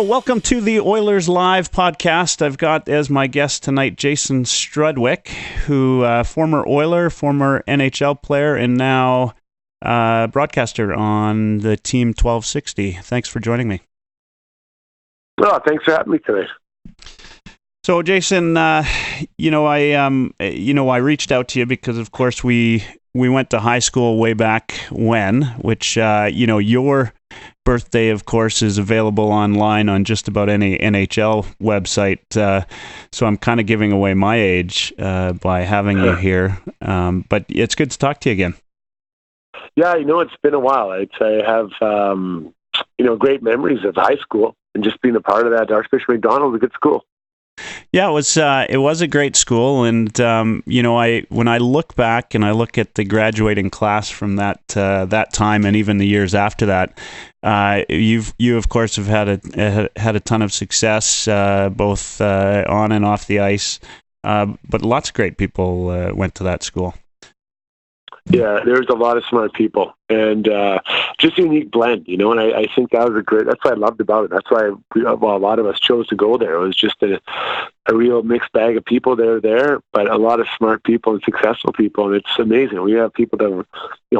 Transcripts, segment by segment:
welcome to the Oilers Live podcast. I've got as my guest tonight Jason Strudwick, who former Oiler, former NHL player, and now broadcaster on the Team 1260. Thanks for joining me. Well, thanks for having me today. So, Jason, I reached out to you because, of course, we went to high school way back when, which, your birthday, of course, is available online on just about any NHL website. So I'm kind of giving away my age by having you here. But it's good to talk to you again. Yeah, it's been a while. I have, great memories of high school and just being a part of that. Archbishop McDonald was a good school. Yeah, it was a great school, and when I look back and I look at the graduating class from that time, and even the years after that, you of course have had a ton of success, both on and off the ice, but lots of great people went to that school. Yeah, there's a lot of smart people, and just a unique blend, and I think that was that's what I loved about it. That's why a lot of us chose to go there. It was just a real mixed bag of people that are there, but a lot of smart people and successful people, and it's amazing. We have people that are,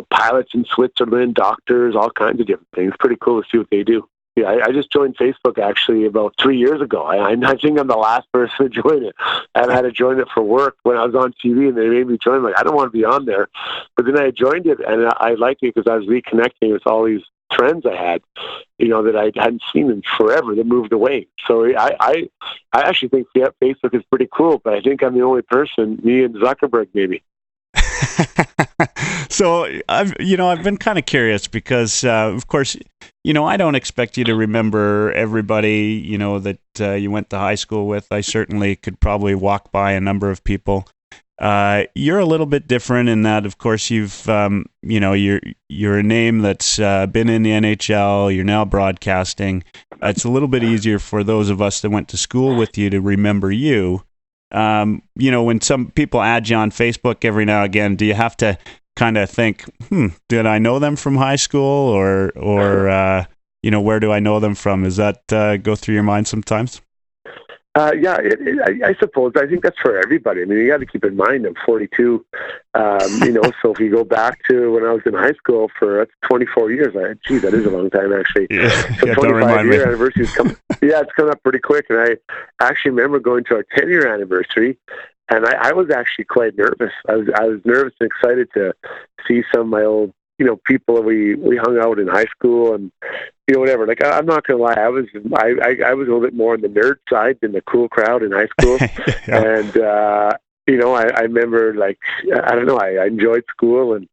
pilots in Switzerland, doctors, all kinds of different things. Pretty cool to see what they do. Yeah, I just joined Facebook actually about 3 years ago. I think I'm the last person to join it. And I had to join it for work when I was on TV, and they made me join. Like, I don't want to be on there. But then I joined it, and I liked it because I was reconnecting with all these friends I had, that I hadn't seen in forever that moved away. So I actually think Facebook is pretty cool, but I think I'm the only person, me and Zuckerberg maybe. So I've been kind of curious because, of course, I don't expect you to remember everybody, that you went to high school with. I certainly could probably walk by a number of people. You're a little bit different in that, of course, you've, you're a name that's been in the NHL. You're now broadcasting. It's a little bit easier for those of us that went to school with you to remember you. When some people add you on Facebook every now and again, do you have to kind of think, did I know them from high school or where do I know them from? Does that go through your mind sometimes? Yeah, I suppose. I think that's for everybody. I mean, you got to keep in mind I'm 42. So if you go back to when I was in high school that's 24 years. Geez, that is a long time actually. Yeah, so 25-year anniversary is coming. Yeah, it's coming up pretty quick. And I actually remember going to our 10-year anniversary, and I was actually quite nervous. I was nervous and excited to see some of my old people we hung out in high school and whatever. Like, I'm not gonna lie, I was a little bit more on the nerd side than the cool crowd in high school. Yeah. And I remember, like, I don't know, I enjoyed school and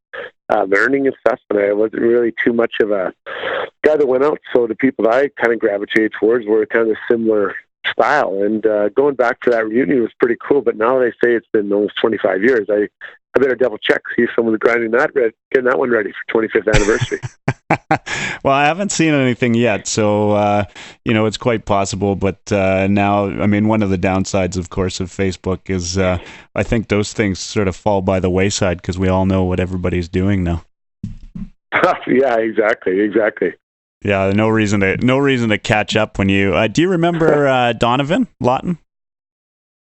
learning and stuff, and I wasn't really too much of a guy that went out. So the people that I kind of gravitated towards were kind of similar style. And going back to that reunion was pretty cool. But now they say it's been almost 25 years. I better double check, see if someone's grinding getting that one ready for 25th anniversary. Well, I haven't seen anything yet, so it's quite possible. But now, I mean, one of the downsides, of course, of Facebook is I think those things sort of fall by the wayside because we all know what everybody's doing now. Yeah, exactly. Yeah, no reason to catch up when you. Do you remember Donovan Lawton?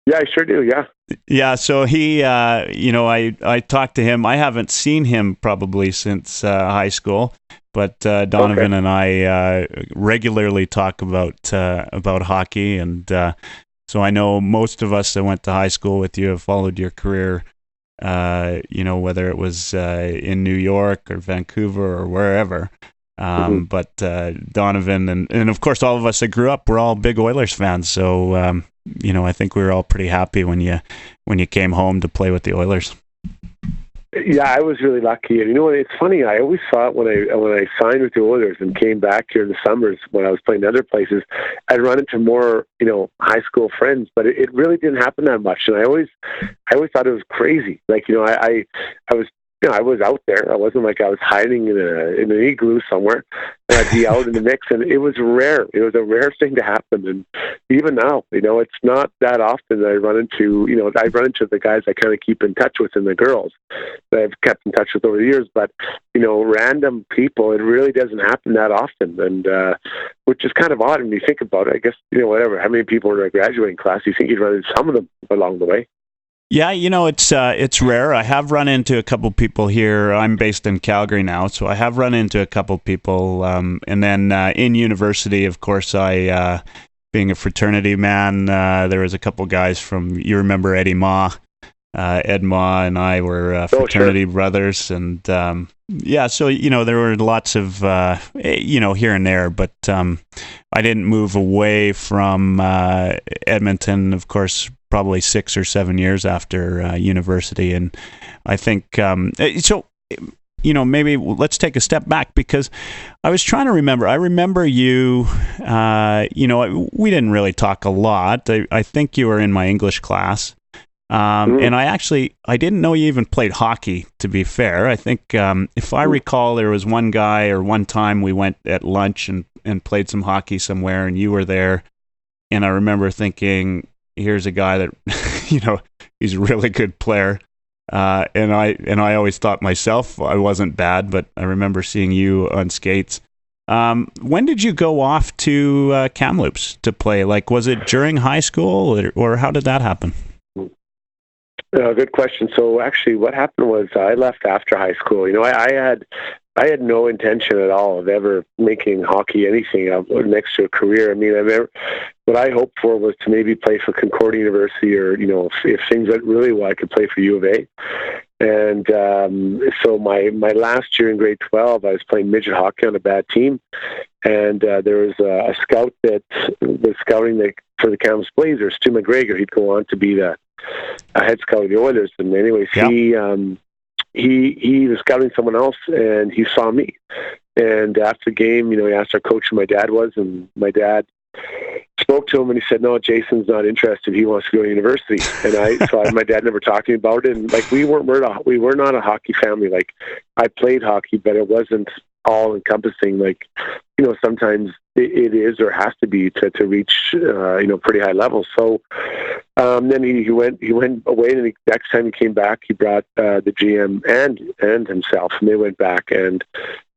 Yeah, I sure do. Yeah. Yeah. So he, I talked to him. I haven't seen him probably since high school, but Donovan and I regularly talk about hockey, and so I know most of us that went to high school with you have followed your career. Whether it was in New York or Vancouver or wherever. But Donovan and of course all of us that grew up, we're all big Oilers fans. So I think we were all pretty happy when you came home to play with the Oilers. Yeah, I was really lucky. And it's funny, I always thought when I signed with the Oilers and came back here in the summers when I was playing other places, I'd run into more, high school friends, but it really didn't happen that much. And I always thought it was crazy. Like, I was I was out there. I wasn't like I was hiding in an igloo somewhere. And I'd be out in the mix, and it was rare. It was a rare thing to happen. And even now, it's not that often that I run into, I run into the guys I kind of keep in touch with and the girls that I've kept in touch with over the years. But, random people, it really doesn't happen that often. And, which is kind of odd when you think about it. I guess, whatever, how many people in a graduating class, you think you'd run into some of them along the way? Yeah, it's rare. I have run into a couple people here. I'm based in Calgary now, so I have run into a couple people. And then in university, of course, I, being a fraternity man, there was a couple guys from, you remember Eddie Ma, Ed Ma and I were fraternity brothers. And so, there were lots of, here and there, but I didn't move away from Edmonton, of course, probably 6 or 7 years after university. And I think, maybe let's take a step back, because I was trying to remember. I remember you, we didn't really talk a lot. I think you were in my English class. And I didn't know you even played hockey, to be fair. I think, if I recall, there was one guy or one time we went at lunch and played some hockey somewhere, and you were there. And I remember thinking, here's a guy that, he's a really good player. And I always thought myself I wasn't bad, but I remember seeing you on skates. When did you go off to Kamloops to play? Like, was it during high school, or how did that happen? Good question. So actually what happened was I left after high school. I had no intention at all of ever making hockey anything next to a career. I mean, what I hoped for was to maybe play for Concordia University, or, if things went really well, I could play for U of A. And so my last year in grade 12, I was playing midget hockey on a bad team. And there was a scout that was scouting for the Kamloops Blazers, Stu McGregor. He'd go on to be the head scout of the Oilers. And anyways, he was scouting someone else, and he saw me. And after the game, he asked our coach who my dad was, and my dad spoke to him, and he said, "No, Jason's not interested. He wants to go to university." And my dad never talked to me about it. And we were not a hockey family. Like, I played hockey, but it wasn't all encompassing. Like, sometimes it is or has to be to reach, pretty high levels. So then he went away, and next time he came back, he brought the GM and himself, and they went back, and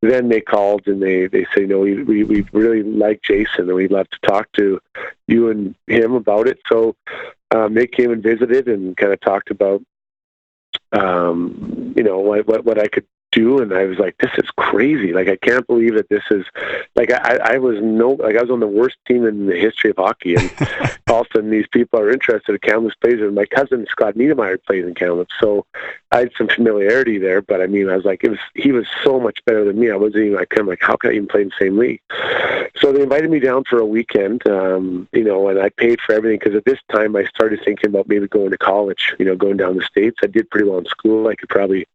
then they called and they say, "No, we really like Jason, and we'd love to talk to you and him about it." So they came and visited and kind of talked about, what I could do, and I was like, "This is crazy! Like, I can't believe that this is like I was on the worst team in the history of hockey, and all of a sudden these people are interested in Kamloops Blazers." And my cousin Scott Niedermeyer plays in Kamloops, so I had some familiarity there. But I mean, I was like, he was so much better than me. I wasn't even like, how can I even play in the same league? So they invited me down for a weekend, and I paid for everything, because at this time I started thinking about maybe going to college, going down the States. I did pretty well in school. I could probably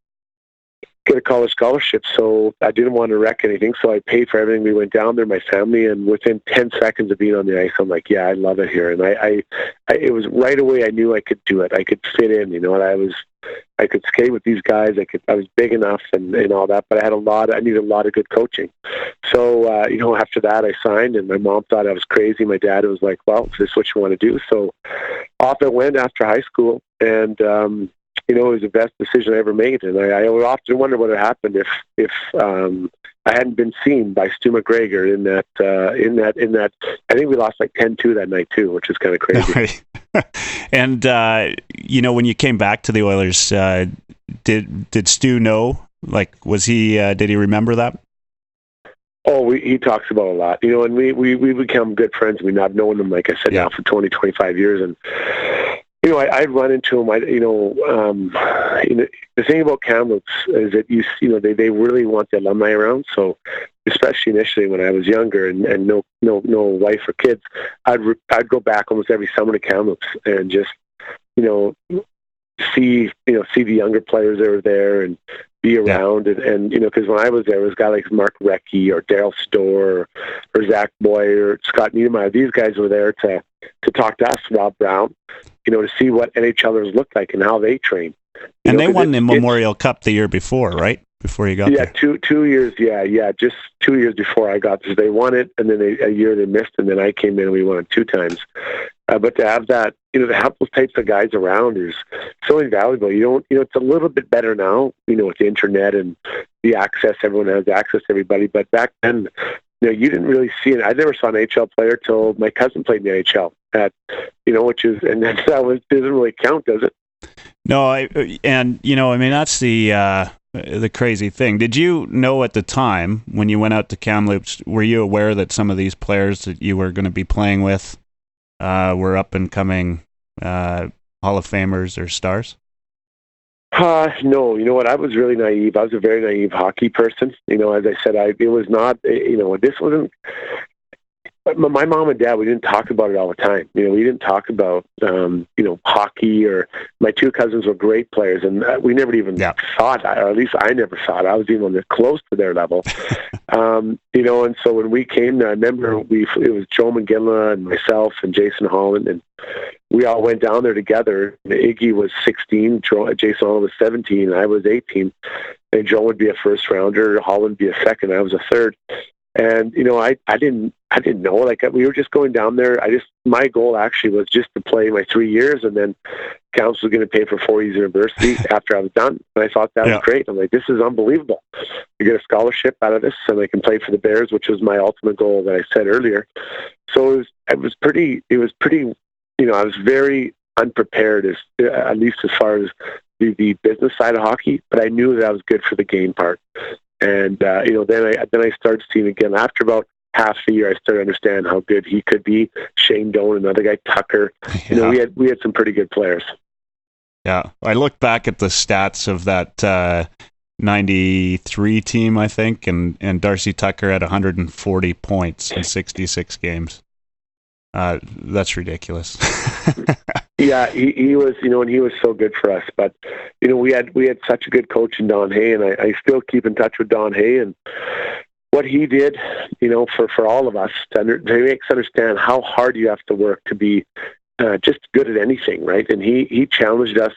get a college scholarship, so I didn't want to wreck anything, so I paid for everything. We went down there, my family, and within 10 seconds of being on the ice, I'm like, yeah, I love it here. And I it was right away, I knew I could do it. I could fit in, and I could skate with these guys. I was big enough and all that, but I needed a lot of good coaching. So, after that I signed, and my mom thought I was crazy. My dad was like, well, is this what you want to do? So off I went after high school, and it was the best decision I ever made. And I would often wonder what would happen if I hadn't been seen by Stu McGregor in that. I think we lost like 10-2 that night too, which is kind of crazy. And when you came back to the Oilers, did Stu know? Like, was he? Did he remember that? Oh, he talks about a lot, and we become good friends. I've known him, like I said, now for 20, 25 years, and. I'd run into him. The thing about Kamloops is that they really want the alumni around. So, especially initially when I was younger and no wife or kids, I'd go back almost every summer to Kamloops and just see the younger players that were there and be around, and because when I was there was a guy like Mark Recchi or Daryl Storr or Zach Boyer or Scott Niedermeyer. These guys were there to talk to us, Rob Brown, to see what NHLers look like and how they train. And they won the Memorial Cup the year before, right? Before you got there. Yeah, 2 years. Yeah, just 2 years before I got there. They won it, and then a year they missed, and then I came in and we won it 2 times. But to have that, to have those types of guys around is so invaluable. It's a little bit better now, with the internet and the access. Everyone has access to everybody. But back then, you didn't really see it. I never saw an NHL player till my cousin played in the NHL. Which is, and that doesn't really count, does it? No, that's the crazy thing. Did you know at the time when you went out to Kamloops, were you aware that some of these players that you were going to be playing with were up and coming Hall of Famers or stars? No, you know what? I was really naive. I was a very naive hockey person. As I said, it was not, this wasn't, my mom and dad, we didn't talk about it all the time. We didn't talk about, hockey, or my 2 cousins were great players, and we never even thought, or at least I never thought I was even close to their level. And so when we came there, I remember it was Joe McGinley and myself and Jason Holland, and we all went down there together. Iggy was 16, Jason Holland was 17, I was 18, and Joe would be a first rounder, Holland would be a second, I was a third. And I didn't know. We were just going down there. My goal actually was just to play my 3 years, and then council was going to pay for 4 years university after I was done. And I thought that was great. I'm like, this is unbelievable. You get a scholarship out of this, and I can play for the Bears, which was my ultimate goal that I said earlier. So it was pretty. I was very unprepared, at least as far as the business side of hockey. But I knew that I was good for the game part. And then I started seeing again after about half the year. I started to understand how good he could be. Shane Doan, another guy, Tucker. We had some pretty good players. Yeah, I look back at the stats of that 93 team, I think, and Darcy Tucker had 140 points in 66 games. That's ridiculous. Yeah, he was, and he was so good for us. But, we had such a good coach in Don Hay, and I still keep in touch with Don Hay, and what he did, for all of us to make us understand how hard you have to work to be just good at anything, right? And he challenged us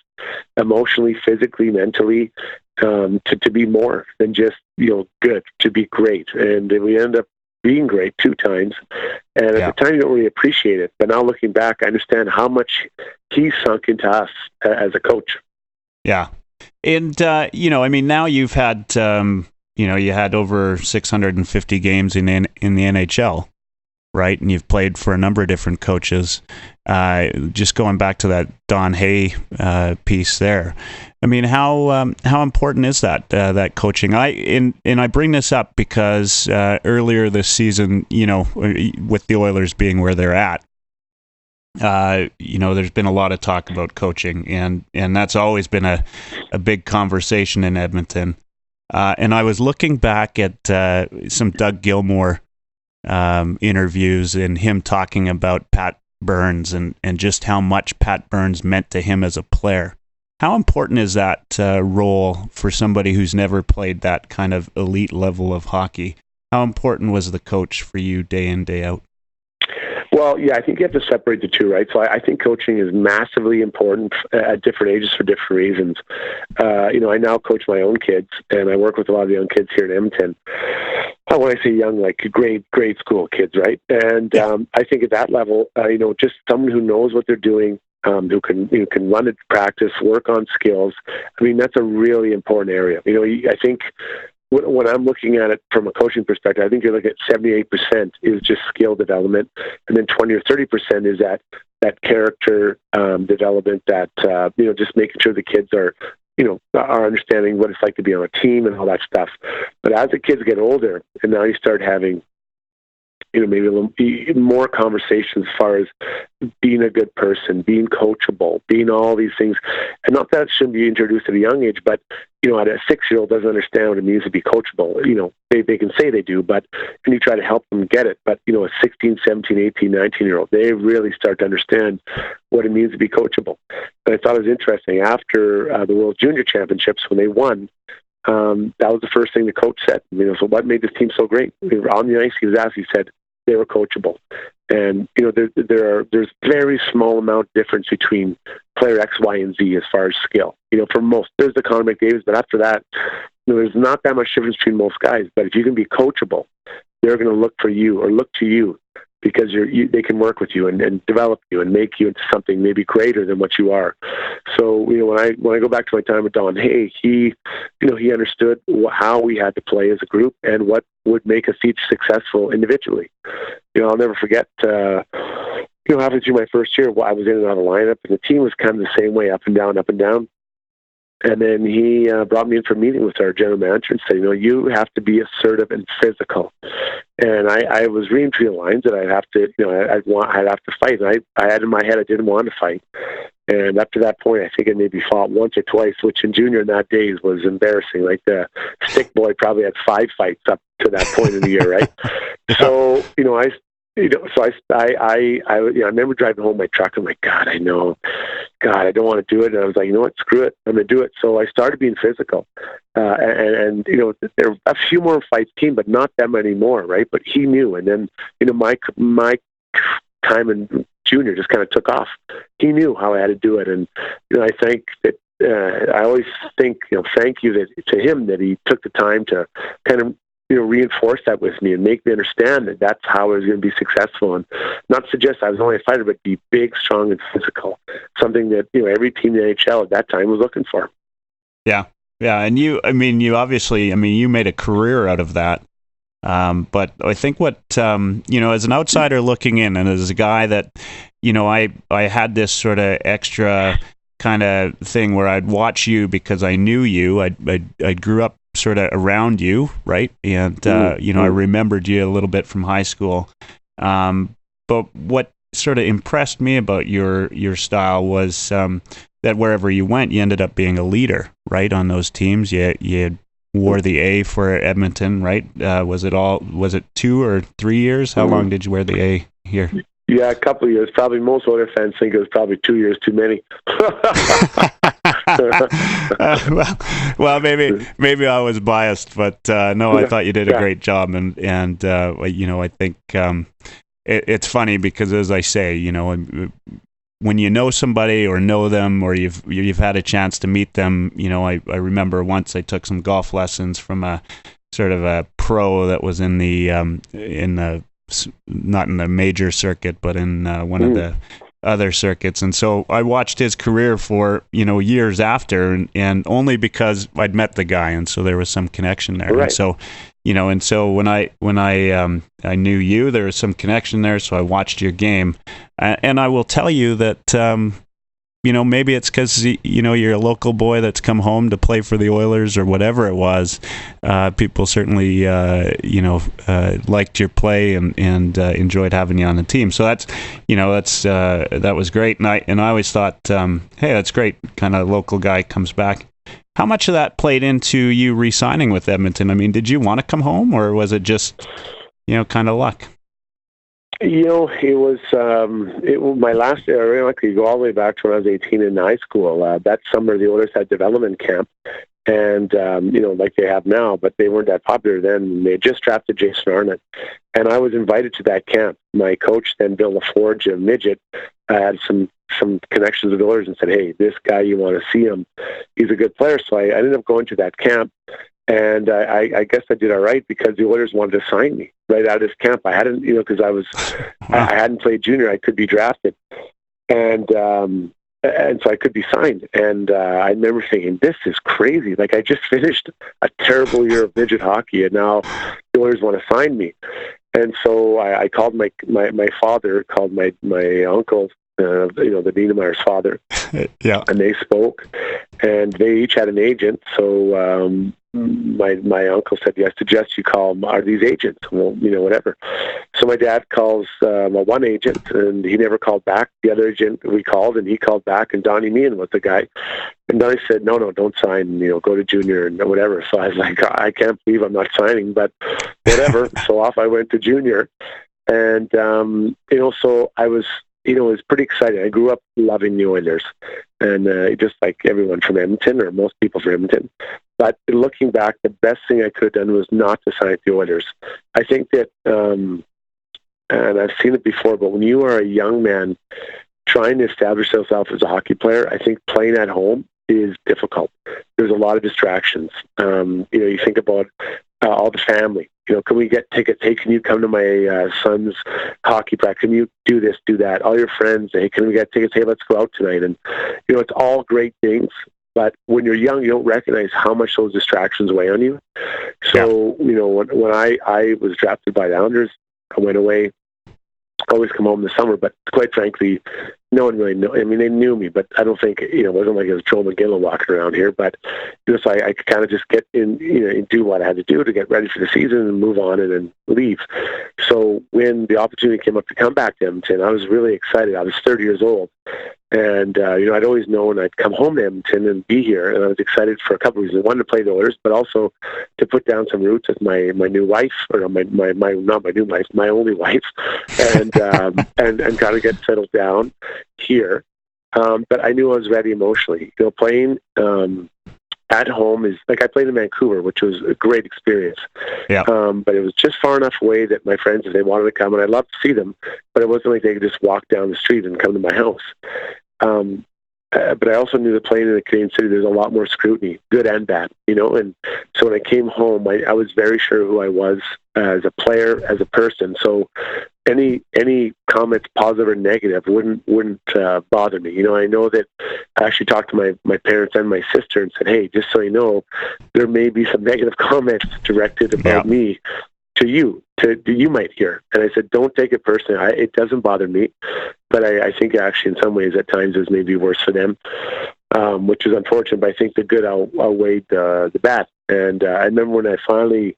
emotionally, physically, mentally, to be more than just, good, to be great. And we ended up being great 2 times. And at the time, you don't really appreciate it. But now looking back, I understand how much he sunk into us as a coach. Yeah. And, now you've had, you had over 650 games in the NHL, right? And you've played for a number of different coaches. Just going back to that Don Hay piece there. I mean, how important is that coaching? I bring this up because earlier this season, with the Oilers being where they're at, there's been a lot of talk about coaching, and that's always been a big conversation in Edmonton. And I was looking back at some Doug Gilmour interviews and him talking about Pat Burns and just how much Pat Burns meant to him as a player. How important is that role for somebody who's never played that kind of elite level of hockey? How important was the coach for you day in, day out? Well, yeah, I think you have to separate the two, right? So I think coaching is massively important at different ages for different reasons. I now coach my own kids, and I work with a lot of young kids here in Edmonton. When I say young, like grade school kids, right? And I think at that level, just someone who knows what they're doing, who can run a practice, work on skills. I mean, that's a really important area. I think when I'm looking at it from a coaching perspective, I think you're looking at 78% is just skill development, and then 20 or 30% is that character development, that just making sure the kids are understanding what it's like to be on a team and all that stuff. But as the kids get older, and now you start having maybe a little more conversations as far as being a good person, being coachable, being all these things. And not that it shouldn't be introduced at a young age, but, at a 6-year-old doesn't understand what it means to be coachable. They can say they do, but and you try to help them get it. But, a 16, 17, 18, 19-year-old, they really start to understand what it means to be coachable. And I thought it was interesting. After the World Junior Championships, when they won, that was the first thing the coach said. So what made this team so great? On the ice, he was asked, he said, they were coachable. And, there's very small amount difference between player X, Y, and Z as far as skill. For most, there's the Connor McDavid, but after that, there's not that much difference between most guys. But if you can be coachable, they're going to look for you or look to you because they can work with you and develop you and make you into something maybe greater than what you are. So, when I go back to my time with Don Hay, he understood how we had to play as a group and what would make us each successful individually. I'll never forget, halfway through my first year, I was in and out of the lineup, and the team was kind of the same way, up and down, up and down. And then he brought me in for a meeting with our general manager and said, you have to be assertive and physical. And I was reading between the lines that I'd have to, I'd have to fight. And I had in my head I didn't want to fight. And up to that point, I think I maybe fought once or twice, which in junior in that days was embarrassing. Like the stick boy probably had 5 fights up to that point in the year, right? So, I remember driving home my truck. I'm like, God, I don't want to do it. And I was like, you know what, screw it, I'm going to do it. So I started being physical, and there were a few more fights came, but not that many more, right? But he knew, and then my time in junior just kind of took off. He knew how I had to do it, and I think that I always think thank you to him that he took the time to kind of reinforce that with me and make me understand that that's how I was going to be successful, and not suggest I was only a fighter, but be big, strong, and physical. Something that every team in the NHL at that time was looking for. Yeah, and you obviously, you made a career out of that. But I think what as an outsider looking in, and as a guy that I had this sort of extra kind of thing where I'd watch you because I knew you. I grew up sort of around you, right? And I remembered you a little bit from high school. But what sort of impressed me about your style was that wherever you went, you ended up being a leader, right? On those teams, you wore the A for Edmonton, right? Was it 2 or 3 years? How long did you wear the A here? Yeah, a couple of years. Probably most Oiler fans think it was probably 2 years too many. Well, maybe I was biased, but no, I thought you did a great job, and I think it's funny because, as I say, when you know somebody or know them or you've had a chance to meet them, I remember once I took some golf lessons from a sort of a pro that was in the not in the major circuit, but in one of the other circuits. And so I watched his career for, years after, and only because I'd met the guy. And so there was some connection there. Right. And so when I knew you, there was some connection there. So I watched your game, and I will tell you that, maybe it's because, you're a local boy that's come home to play for the Oilers or whatever it was. People certainly, liked your play and enjoyed having you on the team. So that was great. And I always thought, hey, that's great. Kind of local guy comes back. How much of that played into you re-signing with Edmonton? Did you want to come home, or was it just, kind of luck? It was my last year. I could go all the way back to when I was 18 in high school. That summer, the Oilers had development camp, and like they have now, but they weren't that popular then. They had just drafted Jason Arnott, and I was invited to that camp. My coach then, Bill LaForge, a midget, had some connections with the Oilers and said, "Hey, this guy, you want to see him? He's a good player." So I ended up going to that camp. And I guess I did all right because the Oilers wanted to sign me right out of this camp. I hadn't, because I hadn't played junior. I could be drafted, and so I could be signed. And I remember thinking, this is crazy. Like, I just finished a terrible year of midget hockey, and now the Oilers want to sign me. And so I called my father, called my uncle, the Niedermeyer's father. Yeah. And they spoke, and they each had an agent. So my uncle said, "I suggest you call them. Are these agents?" Well, whatever. So my dad calls one agent, and he never called back. The other agent we called, and he called back, and Donnie Meehan was the guy. And Donnie said, "No, don't sign. Go to junior and whatever." So I was like, "I can't believe I'm not signing," but whatever. So off I went to junior, and so I was. It was pretty exciting. I grew up loving the Oilers, and just like everyone from Edmonton, or most people from Edmonton. But looking back, the best thing I could have done was not to sign with the Oilers. I think that and I've seen it before, but when you are a young man trying to establish yourself as a hockey player, I think playing at home is difficult. There's a lot of distractions. You think about all the family. Can we get tickets? Hey, can you come to my son's hockey practice? Can you do this, do that? All your friends, hey, can we get tickets? Hey, let's go out tonight. And, it's all great things. But when you're young, you don't recognize how much those distractions weigh on you. So, when I was drafted by the Islanders, I went away. Always come home in the summer, but quite frankly, no one really knew. I mean, they knew me, but I don't think, it wasn't like it was Joe McGill walking around here. But so I could kind of just get in, and do what I had to do to get ready for the season and move on and then leave. So when the opportunity came up to come back to Edmonton, I was really excited. I was 30 years old. And, I'd always known I'd come home to Edmonton and be here. And I was excited for a couple of reasons. One, to play the Oilers, but also to put down some roots with my new wife, or not my new wife, my only wife, and and kind of get settled down here. But I knew I was ready emotionally. Playing at home is like, I played in Vancouver, which was a great experience. Yeah. But it was just far enough away that my friends, if they wanted to come, and I'd love to see them, but it wasn't like they could just walk down the street and come to my house. But I also knew that playing in a Canadian city, there's a lot more scrutiny, good and bad, and so when I came home, I was very sure who I was as a player, as a person. So any comments, positive or negative, wouldn't bother me. I know that I actually talked to my parents and my sister and said, hey, just so you know, there may be some negative comments directed about me to you, you might hear. And I said, don't take it personally. It doesn't bother me, but I think actually in some ways at times it was maybe worse for them, which is unfortunate, but I think the good outweighed the bad. And I remember when I finally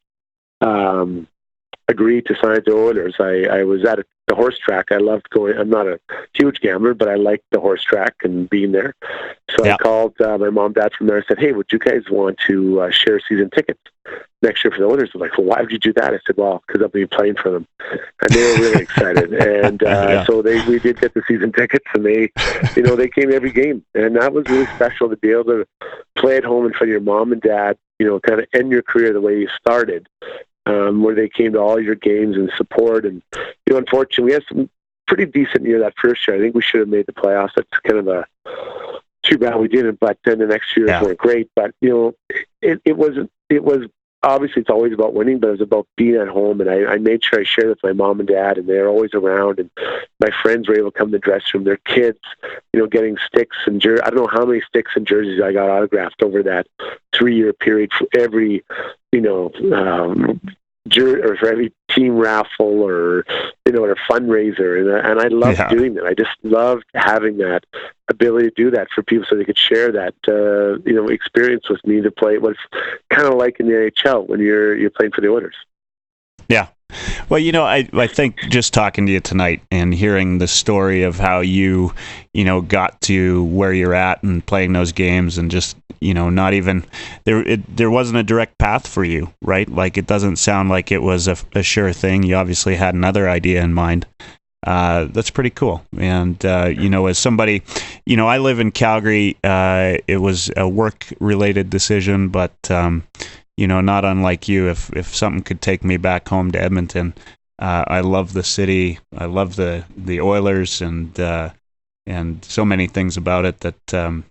agreed to sign the Oilers, I was at the horse track. I loved going. I'm not a huge gambler, but I liked the horse track and being there. So I called my mom, dad from there. I said, hey, would you guys want to share season tickets next year for the Oilers? They're like, well, why would you do that? I said, well, because I'll be playing for them. And they were really excited. And so we did get the season tickets, and they came every game. And that was really special to be able to play at home in front of your mom and dad, kind of end your career the way you started. Where they came to all your games and support. And, unfortunately, we had some pretty decent year that first year. I think we should have made the playoffs. That's kind of too bad we didn't, but then the next years weren't great. But, it was obviously it's always about winning, but it was about being at home. And I made sure I shared with my mom and dad, and they're always around. And my friends were able to come to the dressing room. Their kids, getting sticks and jerseys. I don't know how many sticks and jerseys I got autographed over that 3-year period for every, or for every team raffle or or fundraiser, and I loved doing that. I just loved having that ability to do that for people, so they could share that experience with me to play. What's kind of like in the NHL when you're playing for the Oilers. Yeah. Well, I think just talking to you tonight and hearing the story of how you got to where you're at and playing those games, and just not even there wasn't a direct path for you, right? Like, it doesn't sound like it was a sure thing. You obviously had another idea in mind. That's pretty cool. And as somebody, I live in Calgary. It was a work-related decision, but not unlike you, if something could take me back home to Edmonton. I love the city. I love the Oilers and so many things about it that,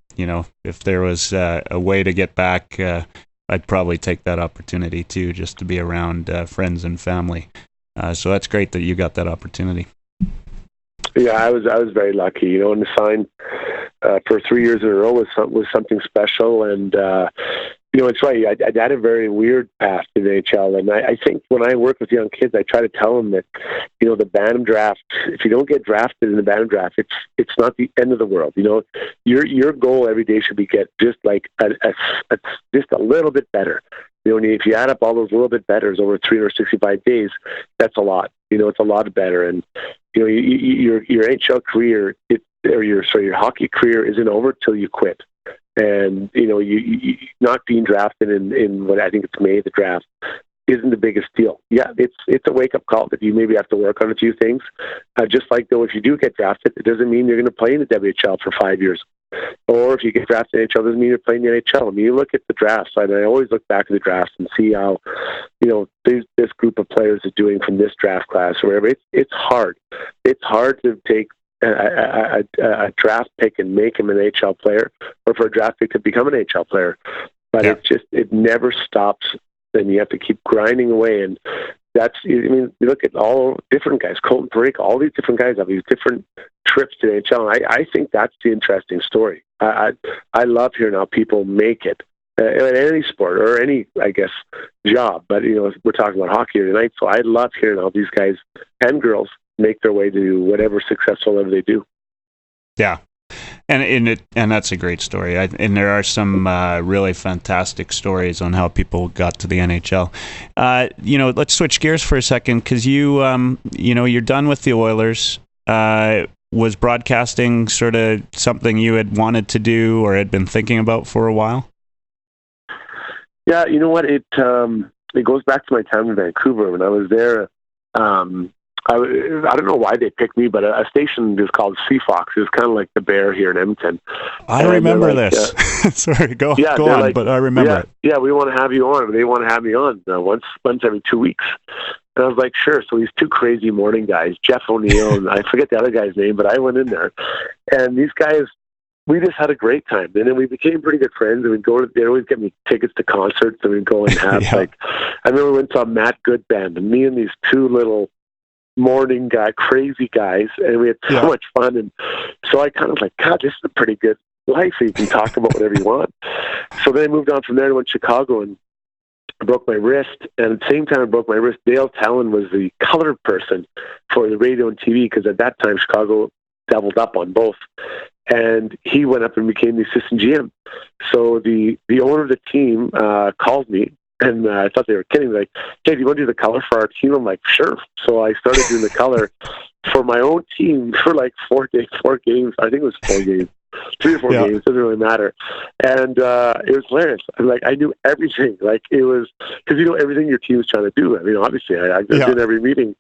if there was a way to get back, I'd probably take that opportunity too, just to be around friends and family. So that's great that you got that opportunity. Yeah, I was very lucky, and to sign for 3 years in a row was something special. And it's right. I had a very weird path to the NHL, and I think when I work with young kids, I try to tell them that the Bantam draft. If you don't get drafted in the Bantam draft, it's not the end of the world. Your goal every day should be get just like just a little bit better. If you add up all those little bit betters over 365 days, that's a lot. It's a lot better. And your NHL career, your hockey career isn't over till you quit. And you not being drafted in what I think it's May, the draft, isn't the biggest deal. Yeah, it's a wake up call that you maybe have to work on a few things. Just like though, if you do get drafted, it doesn't mean you're going to play in the WHL for 5 years. or if you get drafted in NHL, doesn't mean you're playing the NHL. I mean, you look at the drafts, and I always look back at the drafts and see how, this group of players is doing from this draft class or whatever. It's hard. It's hard to take a draft pick and make him an NHL player, or for a draft pick to become an NHL player. But it never stops. And you have to keep grinding away. And you look at all different guys, Colton Parayko, all these different guys have these different trips to the NHL. And I think that's the interesting story. I love hearing how people make it in any sport or any, I guess, job. But, we're talking about hockey tonight. So I love hearing how these guys and girls make their way to whatever successful level they do. Yeah. And that's a great story. And there are some really fantastic stories on how people got to the NHL. Let's switch gears for a second, because you're done with the Oilers. Was broadcasting sort of something you had wanted to do or had been thinking about for a while? Yeah, you know what? It goes back to my time in Vancouver when I was there. I don't know why they picked me, but a station is called Seafox. It's kind of like the Bear here in Edmonton. I remember this. Sorry, go on, like, but I remember it. Yeah, we want to have you on. They want to have me on once every 2 weeks. And I was like, sure. So these two crazy morning guys, Jeff O'Neill, and I forget the other guy's name, but I went in there. And these guys, we just had a great time. And then we became pretty good friends. And they'd always get me tickets to concerts, and we'd go and have, I remember we went to a Matt Good band, and me and these two little morning crazy guys, and we had so much fun. And so I kind of like, God, this is a pretty good life. You can talk about whatever you want. So then I moved on from there and went to Chicago, and I broke my wrist. And at the same time I broke my wrist, Dale Talon was the color person for the radio and TV, because at that time Chicago doubled up on both. And he went up and became the assistant GM. So the owner of the team called me, and I thought they were kidding. Like, hey, do you want to do the color for our team? I'm like, sure. So I started doing the color for my own team for like 4 games. I think it was 4 games. 3 or 4 games, doesn't really matter. And it was hilarious. I knew everything. Like, it was, because everything your team was trying to do. I mean, obviously, I was in every meeting.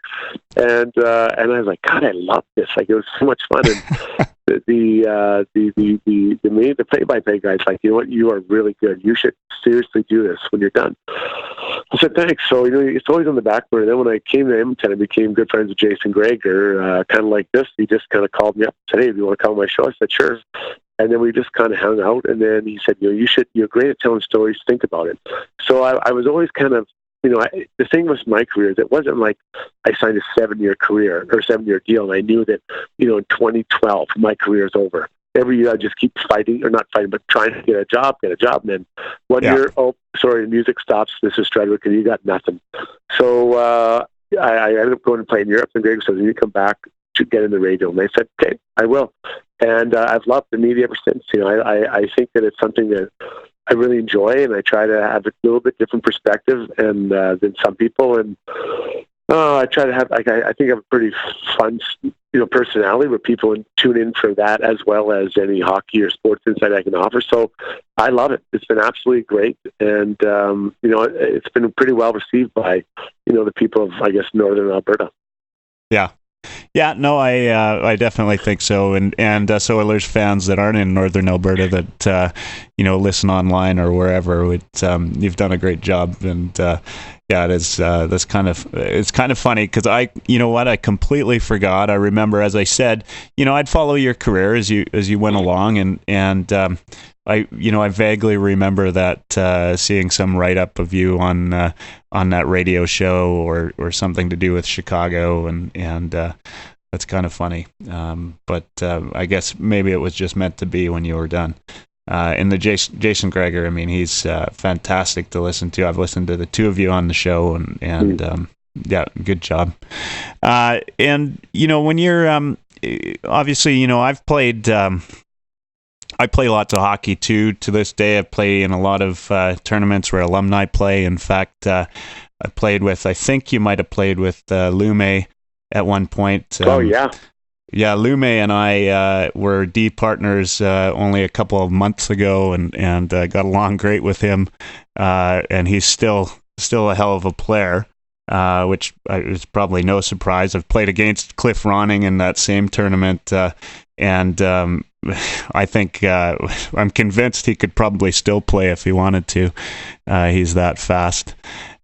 And I was like, God, I love this. Like, it was so much fun. And the play-by-play guys, like, you know what, you are really good. You should seriously do this when you're done. I said, thanks. So, it's always on the back burner. Then when I came to Edmonton, I became good friends with Jason Gregor, kind of like this. He just kind of called me up and said, hey, do you want to come on my show? I said, sure. And then we just kind of hung out. And then he said, you're great at telling stories. Think about it. So I was always kind of, the thing with my career is it wasn't like I signed a 7-year career or 7-year deal, and I knew that, in 2012, my career is over. Every year I just keep fighting, or not fighting, but trying to get a job. And then 1 year, oh, sorry, the music stops. This is Strudwick, and you got nothing. So I ended up going to play in Europe, and Greg says, you come back to get in the radio. And I said, okay, I will. And I've loved the media ever since. I think that it's something that I really enjoy, and I try to have a little bit different perspective than some people. And I try to have, I think I have a pretty fun, personality where people tune in for that, as well as any hockey or sports insight I can offer. So I love it. It's been absolutely great. And, it's been pretty well received by, the people of, I guess, Northern Alberta. Yeah. Yeah, no, I definitely think so, and so Oilers fans that aren't in Northern Alberta that listen online or wherever, you've done a great job, and it is it's kind of funny, because I completely forgot. I remember, as I said, I'd follow your career as you went along, and I vaguely remember that seeing some write up of you on that radio show or something to do with Chicago, and that's kind of funny. But I guess maybe it was just meant to be when you were done. And the Jason Gregor, I mean, he's fantastic to listen to. I've listened to the two of you on the show, and good job. And when you're obviously, I've played. I play lots of hockey too. To this day, I play in a lot of tournaments where alumni play. In fact, I think you might have played with Lume at one point. Oh, yeah. Yeah, Lume and I were D partners only a couple of months ago, and got along great with him. And he's still a hell of a player, which is probably no surprise. I've played against Cliff Ronning in that same tournament, and I think I'm convinced he could probably still play if he wanted to. He's that fast.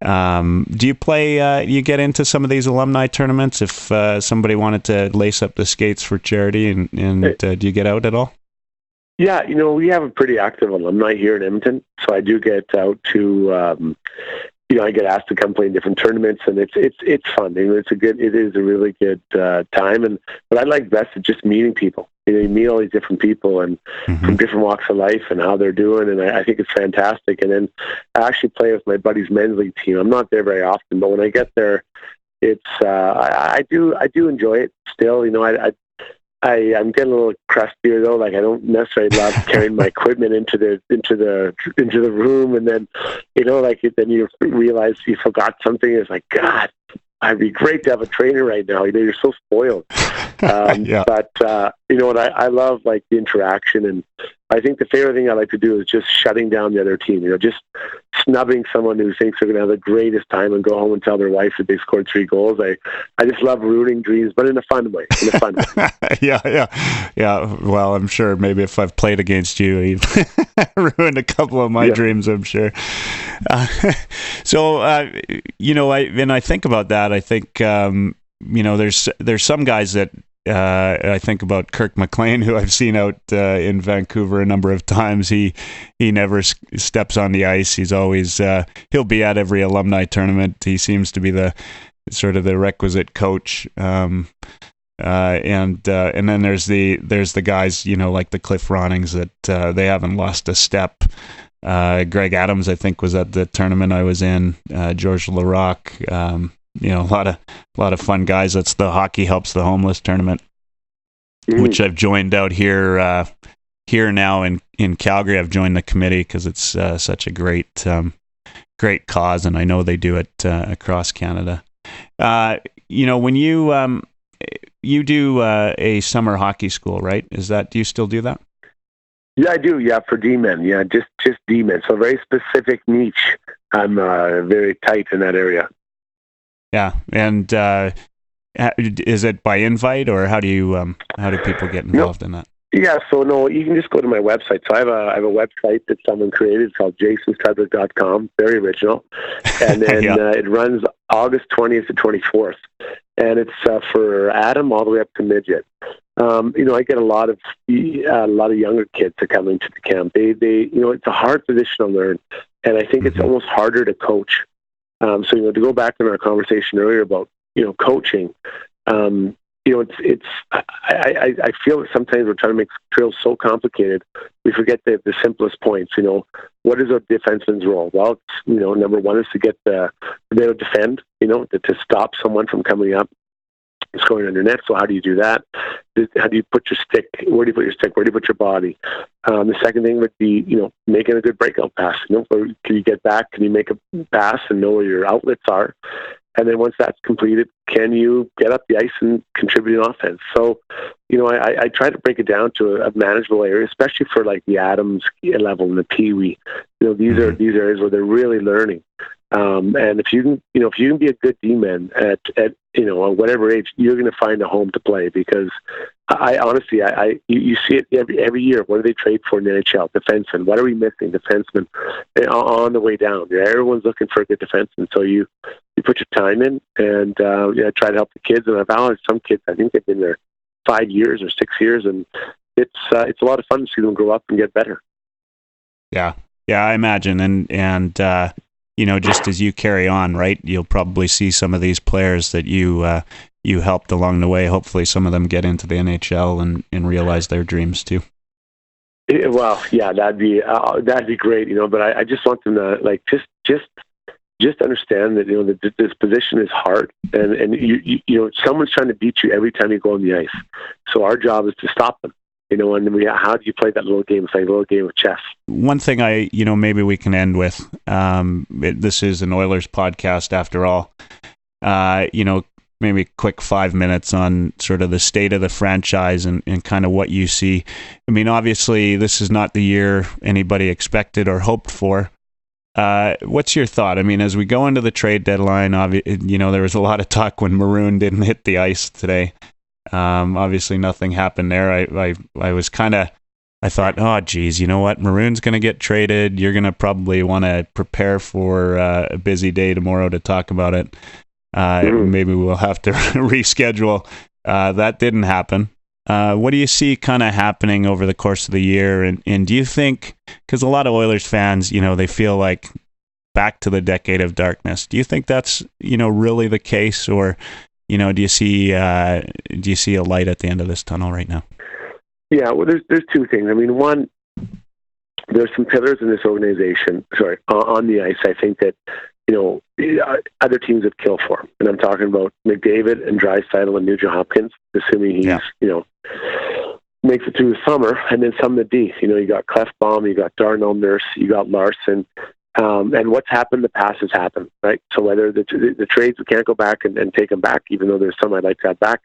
Do you play? You get into some of these alumni tournaments if somebody wanted to lace up the skates for charity, and do you get out at all? Yeah, we have a pretty active alumni here in Edmonton, so I do get out to. I get asked to come play in different tournaments, and it's fun. It is a really good time, and what I like best is just meeting people. You meet all these different people and from different walks of life and how they're doing, and I think it's fantastic. And then I actually play with my buddy's men's league team. I'm not there very often, but when I get there, it's I do enjoy it still. I'm getting a little crustier though. Like I don't necessarily love carrying my equipment into the room, and then then you realize you forgot something. It's like, God, it'd be great to have a trainer right now. You're so spoiled. Yeah. But what I love like the interaction, and I think the favorite thing I like to do is just shutting down the other team. Just snubbing someone who thinks they're going to have the greatest time and go home and tell their wife that they scored 3 goals. I just love rooting dreams, but in a fun way. Yeah. Well, I'm sure maybe if I've played against you, you've ruined a couple of my dreams, I'm sure. So, when I think about that, I think, there's some guys that I think about Kirk McLean, who I've seen out in Vancouver a number of times. He never steps on the ice. He's always he'll be at every alumni tournament. He seems to be the sort of the requisite coach. And then there's the guys, like the Cliff Ronings that they haven't lost a step. Greg Adams, I think, was at the tournament I was in. George Larocque. A lot of fun guys. That's the Hockey Helps the Homeless tournament, which I've joined out here now in Calgary. I've joined the committee because it's such a great cause, and I know they do it across Canada. When you do a summer hockey school, right? Do you still do that? Yeah, I do. Yeah, for D-men. Yeah, just D-men. So very specific niche. I'm very tight in that area. Yeah, and is it by invite, or how do people get involved in that? Yeah, so no, you can just go to my website. So I have a website that someone created. It's called jasonstrudwick.com. Very original, and then it runs August 20th to 24th, and it's for Adam all the way up to midget. I get a lot of younger kids that come into the camp. They it's a hard position to learn, and I think it's almost harder to coach. So to go back in our conversation earlier about coaching, it's I feel that sometimes we're trying to make drills so complicated we forget the simplest points. What is a defenseman's role? Well, it's, number one is to be able to defend. To stop someone from coming up, scoring on your net. So how do you do that? How do you put your stick? Where do you put your stick? Where do you put your body? The second thing would be, making a good breakout pass. Can you get back? Can you make a pass and know where your outlets are? And then once that's completed, can you get up the ice and contribute an offense? So, I try to break it down to a manageable area, especially for like the Adams level and the Pee Wee. These are areas where they're really learning. And if you can be a good D-man at whatever age, you're going to find a home to play, because I honestly, you see it every year. What do they trade for in the NHL? Defensemen. What are we missing? Defensemen on the way down. Everyone's looking for a good defenseman. So you put your time in, and try to help the kids. And I've found some kids, I think they've been there 5 years or 6 years, and it's a lot of fun to see them grow up and get better. Yeah, I imagine, and just as you carry on, right, you'll probably see some of these players that you helped along the way. Hopefully some of them get into the NHL and realize their dreams too. Well, yeah, that'd be great, but I just want them to just understand that, that this position is hard, and someone's trying to beat you every time you go on the ice. So our job is to stop them. And how do you play that little game? It's like a little game of chess. One thing maybe we can end with, this is an Oilers podcast after all, maybe a quick 5 minutes on sort of the state of the franchise and kind of what you see. I mean, obviously this is not the year anybody expected or hoped for. What's your thought? I mean, as we go into the trade deadline, there was a lot of talk when Maroon didn't hit the ice today. Obviously, nothing happened there. I was I thought, oh, geez, you know what? Maroon's going to get traded. You're going to probably want to prepare for a busy day tomorrow to talk about it. Maybe we'll have to reschedule. That didn't happen. What do you see kind of happening over the course of the year? And do you think, because a lot of Oilers fans, they feel like back to the decade of darkness. Do you think that's, really the case? Or, do you see a light at the end of this tunnel right now? Yeah, well, there's two things. I mean, one, there's some pillars in this organization, on the ice, I think that, other teams would kill for. And I'm talking about McDavid and Draisaitl and Nugent Hopkins, assuming he's, makes it through the summer, and then some of the D. You got Clefbaum, you got Darnell Nurse, you got Larson, and what's happened in the past has happened, right? So whether the trades, we can't go back and take them back, even though there's some I'd like to have back.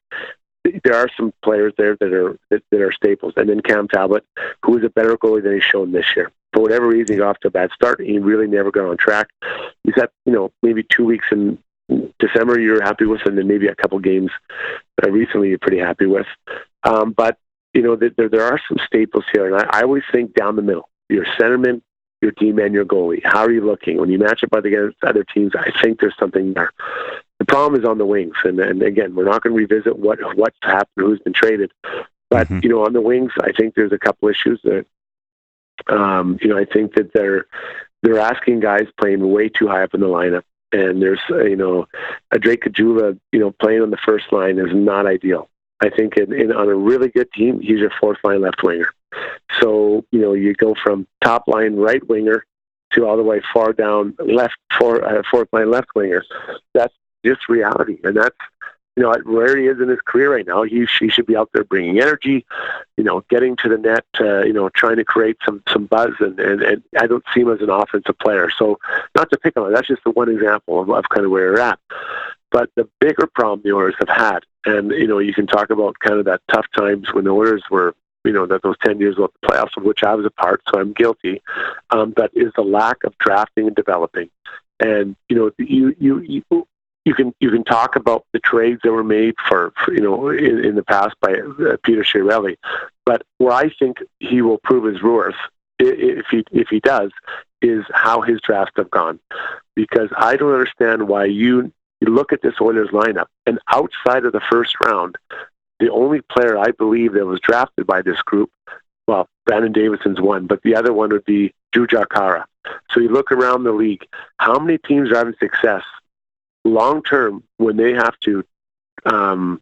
There are some players there that are staples. And then Cam Talbot, who is a better goalie than he's shown this year. For whatever reason, he got off to a bad start. He really never got on track. He's had, maybe 2 weeks in December you're happy with, and then maybe a couple games recently you're pretty happy with. But, there are some staples here. And I always think down the middle. Your centerman, your D-man, your goalie. How are you looking? When you match up against other teams, I think there's something there. The problem is on the wings, and again, we're not going to revisit what's happened, who's been traded, but on the wings, I think there's a couple issues that, I think that they're asking guys playing way too high up in the lineup, and there's a Drake Caggiula, playing on the first line is not ideal. I think on a really good team, he's your fourth line left winger. So you go from top line right winger to all the way far down fourth line left winger. That's just reality, and that's where he is in his career right now. He should be out there bringing energy, getting to the net, trying to create some buzz, and I don't see him as an offensive player. So not to pick on him, that's just the one example of kind of where we're at. But the bigger problem the Oilers have had, and you can talk about kind of that tough times when the Oilers were, that those 10 years of the playoffs, of which I was a part, so I'm guilty. That is the lack of drafting and developing, and You can talk about the trades that were made for in the past by Peter Chiarelli, but where I think he will prove his worth, if he does, is how his drafts have gone. Because I don't understand why you look at this Oilers lineup, and outside of the first round, the only player I believe that was drafted by this group, well, Brandon Davidson's one, but the other one would be Drew Jakara. So you look around the league, how many teams are having success long term when they have to go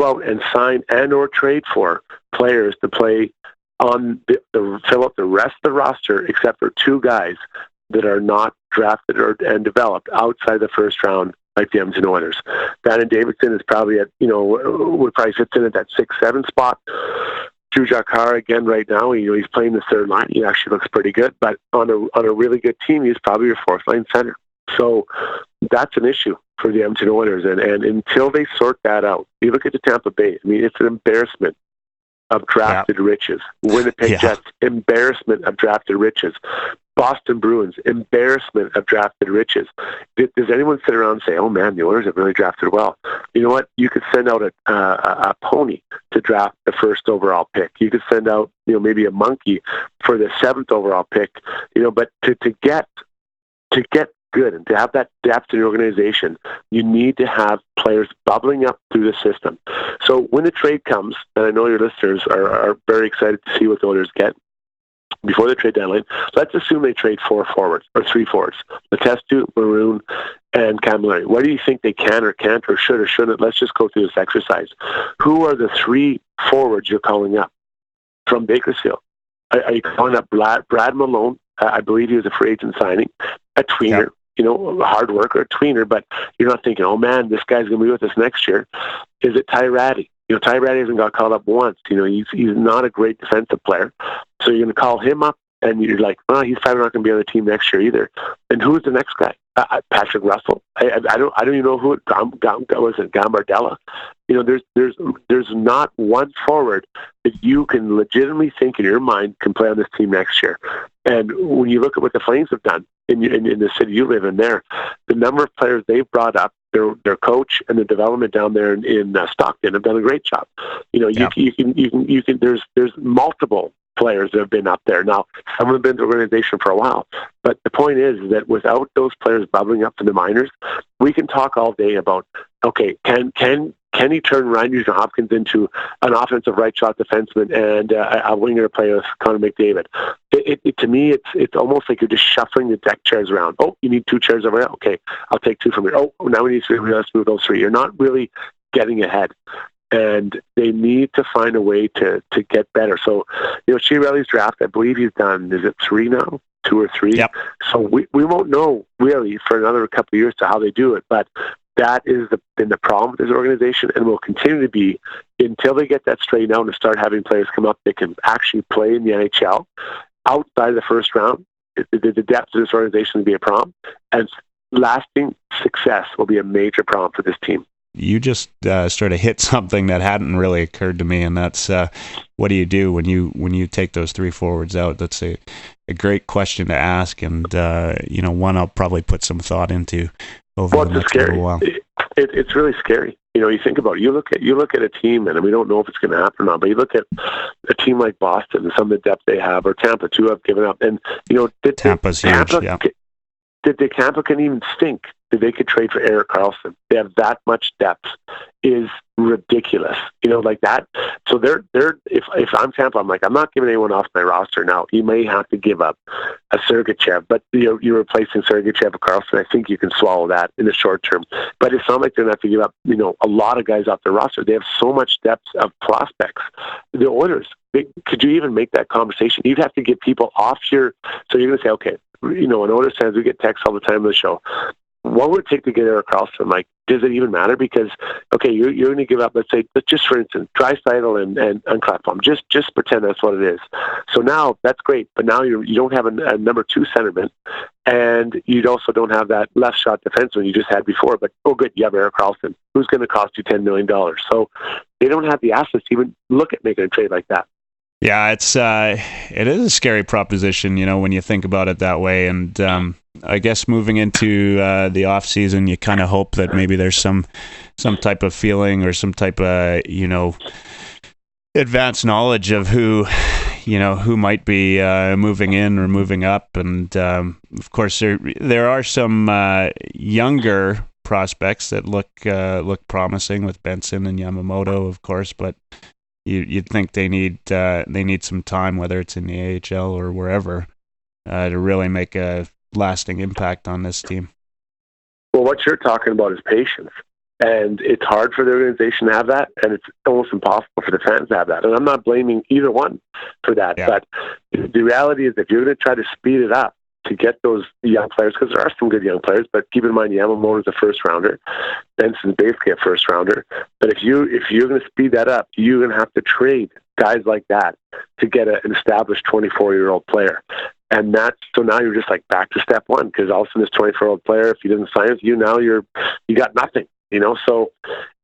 out and sign and or trade for players to play on fill up the rest of the roster, except for two guys that are not drafted and developed outside the first round, like the Edmonton Oilers. Brandon Davidson is probably at would probably fit in at that 6-7 spot. Drew Jakara again right now, he's playing the third line. He actually looks pretty good, but on a really good team, he's probably your fourth line center. So that's an issue for the Edmonton Oilers, and until they sort that out, you look at the Tampa Bay. I mean, it's an embarrassment of drafted riches. Winnipeg Jets, embarrassment of drafted riches. Boston Bruins, embarrassment of drafted riches. Does anyone sit around and say, "Oh man, the Oilers have really drafted well"? You know what? You could send out a pony to draft the first overall pick. You could send out maybe a monkey for the 7th overall pick. But to get good and to have that depth in your organization, you need to have players bubbling up through the system. So when the trade comes, and I know your listeners are very excited to see what the Oilers get before the trade deadline, let's assume they trade 4 forwards or 3 forwards: Letestu, Maroon, and Camilleri. What do you think they can or can't or should or shouldn't? Let's just go through this exercise. Who are the 3 forwards you're calling up from Bakersfield? Are you calling up Brad Malone? I believe he was a free agent signing, a tweener. A hard worker, a tweener, but you're not thinking, oh man, this guy's going to be with us next year. Is it Ty Ratty? Ty Ratty hasn't got called up once. He's not a great defensive player. So you're going to call him up, and you're like, well, he's probably not going to be on the team next year either. And who's the next guy? Patrick Russell. I don't even know who. Was it Gambardella? There's not one forward that you can legitimately think in your mind can play on this team next year. And when you look at what the Flames have done in the city you live in there, the number of players they've brought up their coach and the development down there in Stockton have done a great job. You can. There's multiple players that have been up there. Now, some have been in the organization for a while, but the point is that without those players bubbling up to the minors, we can talk all day about, okay, can he turn Ryan Nugent-Hopkins into an offensive right shot defenseman and a winger to play with Connor McDavid? To me, it's almost like you're just shuffling the deck chairs around. Oh, you need 2 chairs over there? Okay, I'll take 2 from here. Oh, now we need 3. Let's move those 3. You're not really getting ahead. And they need to find a way to get better. So, Chiarelli's draft, I believe he's done, is it 3 now? 2 or 3? Yep. So we won't know really for another couple of years to how they do it, but that is been the problem with this organization, and will continue to be until they get that straightened out and start having players come up that can actually play in the NHL outside of the first round. The depth of this organization will be a problem, and lasting success will be a major problem for this team. You just sort of hit something that hadn't really occurred to me, and that's what do you do when you take those 3 forwards out? That's a great question to ask, and one I'll probably put some thought into over the next little while. It's really scary. You think about it. You look at a team, and we don't know if it's going to happen or not. But you look at a team like Boston and some of the depth they have, or Tampa too, have given up. And Tampa's huge. Yeah. Did Tampa can even think that they could trade for Erik Karlsson? They have that much depth is ridiculous. Like that. So they're if I'm Tampa, I'm like, I'm not giving anyone off my roster now. You may have to give up a Sergachev, but you're replacing Sergachev with Karlsson. I think you can swallow that in the short term. But it's not like they're going to have to give up, a lot of guys off their roster. They have so much depth of prospects. The Oilers, could you even make that conversation? You'd have to get people off your. So you're going to say, okay, an Oilers fans, we get texts all the time on the show. What would it take to get Erik Karlsson? Like, does it even matter? Because, okay, you're going to give up, let's just for instance, Draisaitl and Klefbom. Just pretend that's what it is. So now, that's great, but now you don't have a number 2 centerman, and you also don't have that left shot defenseman you just had before, but, oh good, you have Erik Karlsson, who's going to cost you $10 million. So they don't have the assets to even look at making a trade like that. Yeah, it is a scary proposition, when you think about it that way. And I guess moving into the off season, you kind of hope that maybe there's some type of feeling or some type of advanced knowledge of who might be moving in or moving up. And of course, there are some younger prospects that look promising with Benson and Yamamoto, of course, but you'd think they need some time, whether it's in the AHL or wherever, to really make a lasting impact on this team. Well, what you're talking about is patience, and it's hard for the organization to have that, and it's almost impossible for the fans to have that. And I'm not blaming either one for that, but the reality is if you're going to try to speed it up to get those young players, because there are some good young players, but keep in mind Yamamoto is a first rounder, Benson's basically a first rounder. But if you're going to speed that up, you're going to have to trade guys like that to get an established 24-year-old player. And so now you're just like back to step one, because all of a sudden this 24-year-old player, if he doesn't sign with you, now you got nothing. So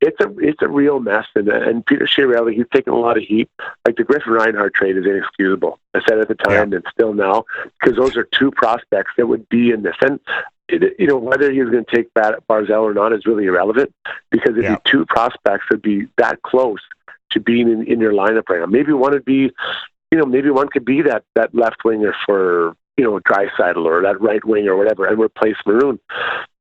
it's a real mess, and Peter Chiarelli, he's taken a lot of heat. Like the Griffin Reinhart trade is inexcusable. I said at the time and still now, because those are 2 prospects that would be in this. And whether he was going to take Barzal or not is really irrelevant, because if the 2 prospects would be that close to being in your lineup right now, maybe one would be, maybe one could be that left winger for Draisaitl, or that right wing or whatever, and replace Maroon.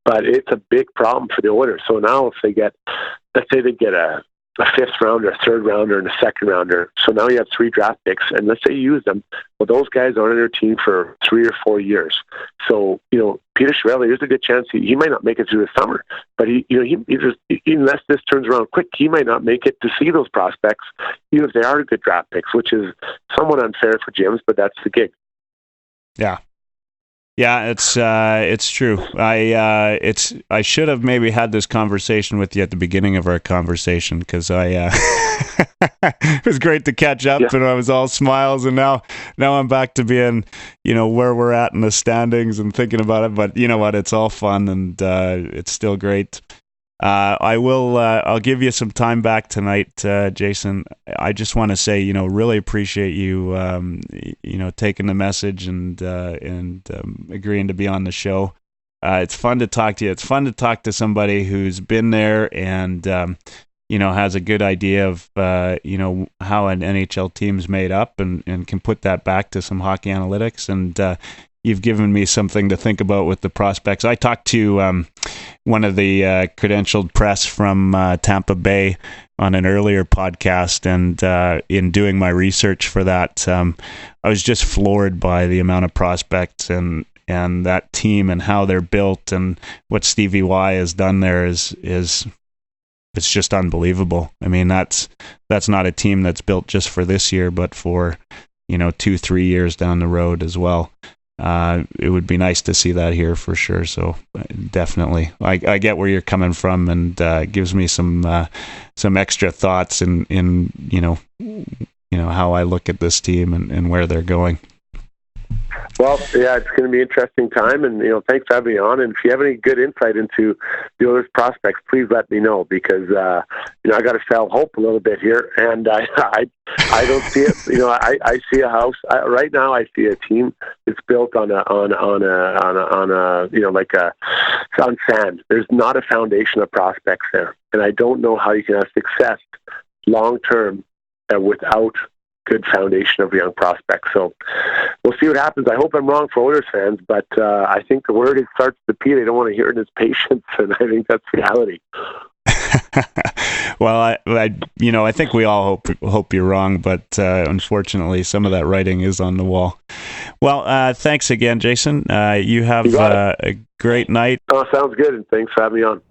But it's a big problem for the Oilers. So now if let's say they get a 5th rounder, a 3rd rounder, and a 2nd rounder. So now you have 3 draft picks, and let's say you use them. Well, those guys are on their team for 3 or 4 years. So, Peter Chiarelli, there's a good chance he might not make it through the summer. But he just, unless this turns around quick, he might not make it to see those prospects, even if they are good draft picks, which is somewhat unfair for Jims, but that's the gig. Yeah. Yeah, it's true. I should have maybe had this conversation with you at the beginning of our conversation, because it was great to catch up, and I was all smiles, and now I'm back to being, where we're at in the standings and thinking about it. But you know what? It's all fun, and it's still great. I'll give you some time back tonight, Jason. I just want to say, really appreciate you, taking the message and agreeing to be on the show. it's fun to talk to you. It's fun to talk to somebody who's been there and has a good idea of how an NHL team's made up and can put that back to some hockey analytics. And you've given me something to think about with the prospects. I talked to one of the credentialed press from Tampa Bay on an earlier podcast, and in doing my research for that, I was just floored by the amount of prospects and that team and how they're built, and what Stevie Y has done there is it's just unbelievable. I mean, that's not a team that's built just for this year, but for 2-3 years down the road as well. It would be nice to see that here for sure. So definitely, I get where you're coming from, and gives me some extra thoughts in how I look at this team and where they're going. Well, yeah, it's going to be an interesting time, and thanks for having me on. And if you have any good insight into the Oilers prospects, please let me know, because I got to sell hope a little bit here, and I don't see it. I see a house right now. I see a team that's built on sand. There's not a foundation of prospects there, and I don't know how you can have success long term without good foundation of young prospects. So we'll see what happens. I hope I'm wrong for Oilers fans, but I think the word it starts to pee. They don't want to hear it as patience, and I think that's reality. Well, I think we all hope you're wrong, but unfortunately, some of that writing is on the wall. Well, thanks again, Jason. You have a great night. Oh, sounds good, and thanks for having me on.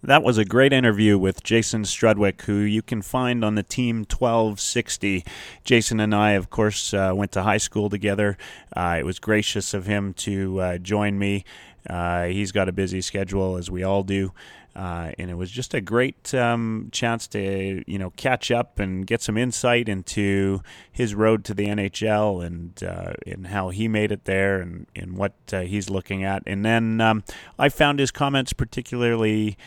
That was a great interview with Jason Strudwick, who you can find on the Team 1260. Jason and I, of course, went to high school together. It was gracious of him to join me. He's got a busy schedule, as we all do. And it was just a great chance to, catch up and get some insight into his road to the NHL and how he made it there and what he's looking at. And then I found his comments particularly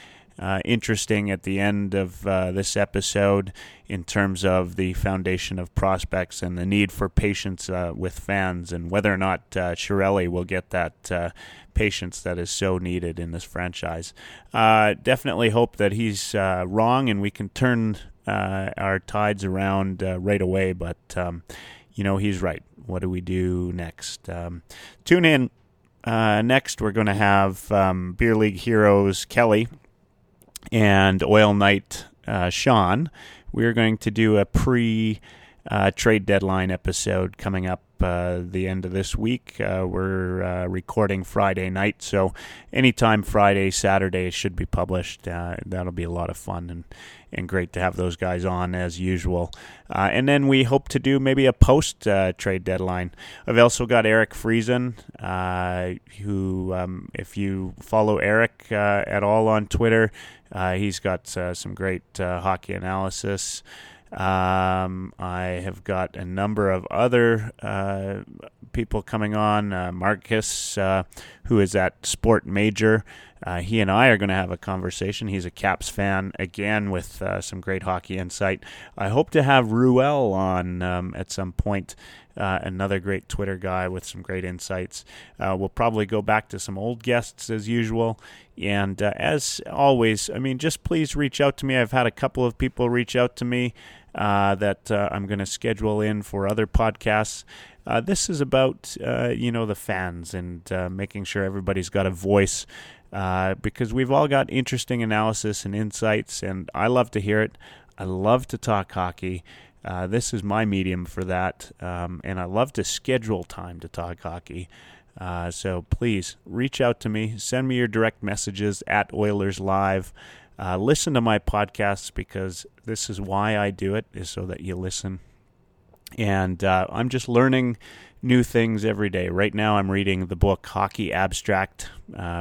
interesting at the end of this episode in terms of the foundation of prospects and the need for patience with fans, and whether or not Chiarelli will get that patience that is so needed in this franchise. Definitely hope that he's wrong and we can turn our tides around right away, but he's right. What do we do next? Tune in. Next, we're going to have Beer League heroes Kelly and Oil Knight Sean. We're going to do a pre-trade deadline episode coming up the end of this week. We're recording Friday night, so anytime Friday, Saturday should be published. That'll be a lot of fun and great to have those guys on as usual. And then we hope to do maybe a post-trade deadline. I've also got Eric Friesen, who, if you follow Eric at all on Twitter, he's got some great hockey analysis. I have got a number of other people coming on. Marcus, who is at Sport Major. He and I are going to have a conversation. He's a Caps fan, again, with some great hockey insight. I hope to have Ruel on at some point, another great Twitter guy with some great insights. We'll probably go back to some old guests as usual. And as always, just please reach out to me. I've had a couple of people reach out to me that I'm going to schedule in for other podcasts. This is about, the fans and making sure everybody's got a voice, because we've all got interesting analysis and insights, and I love to hear it. I love to talk hockey. This is my medium for that, and I love to schedule time to talk hockey. So please reach out to me. Send me your direct messages at Oilers Live. Listen to my podcasts, because this is why I do it, is so that you listen. And I'm just learning new things every day. Right now I'm reading the book Hockey Abstract,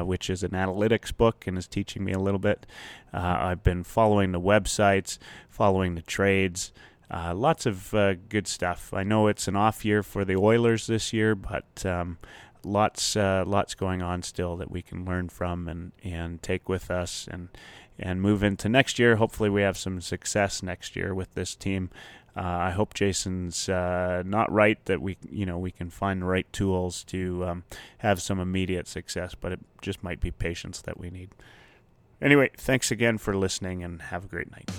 which is an analytics book and is teaching me a little bit. I've been following the websites, following the trades, lots of good stuff. I know it's an off year for the Oilers this year, but lots going on still that we can learn from and take with us and move into next year. Hopefully we have some success next year with this team. I hope Jason's not right that we can find the right tools to have some immediate success, but it just might be patience that we need. Anyway, thanks again for listening, and have a great night.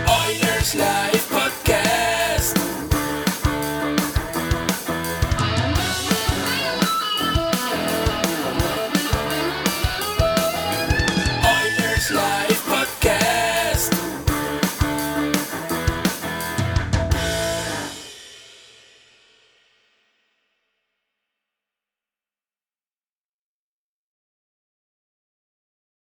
Oilers Live.